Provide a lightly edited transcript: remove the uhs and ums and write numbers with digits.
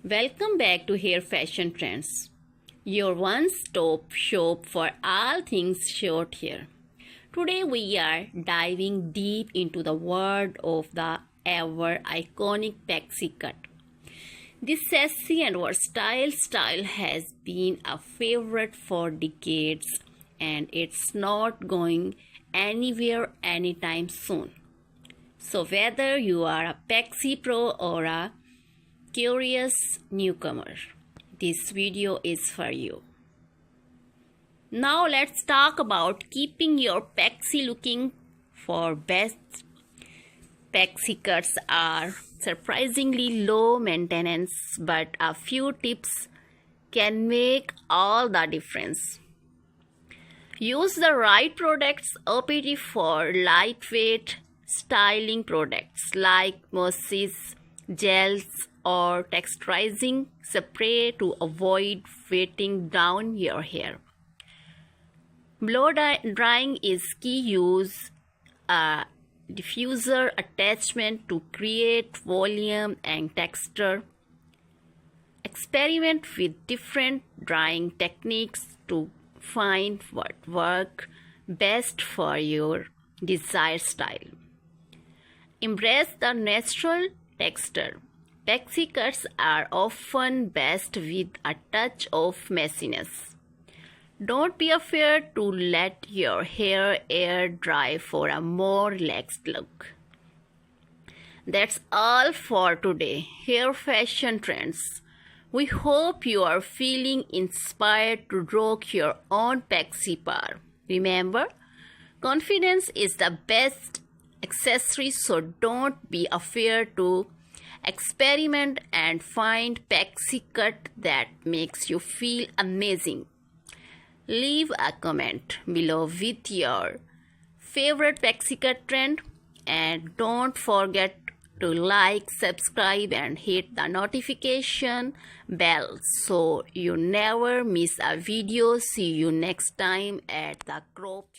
Welcome back to Hair Fashion Trends, your one-stop shop for all things short hair. Today we are diving deep into the world of the ever iconic pixie cut. This sassy and versatile style has been a favorite for decades and it's not going anywhere anytime soon. So whether you are a pixie pro or a curious newcomer, this video is for you. Now let's talk about keeping your pixie looking for best. Pixie cuts are surprisingly low maintenance, but a few tips can make all the difference. Use the right products. OPT for lightweight styling products like mousses, gels, or texturizing spray to avoid weighting down your hair. Blow drying is key. Use a diffuser attachment to create volume and texture. Experiment with different drying techniques to find what works best for your desired style. Embrace the natural texture. Pixie cuts are often best with a touch of messiness. Don't be afraid to let your hair air dry for a more relaxed look. That's all for today, Hair Fashion Trends. We hope you are feeling inspired to rock your own pixie power. Remember, confidence is the best accessory, so don't be afraid to experiment and find pixie cut that makes you feel amazing. Leave a comment below with your favorite pixie cut trend and don't forget to like, subscribe and hit the notification bell so you never miss a video. See you next time at the crop.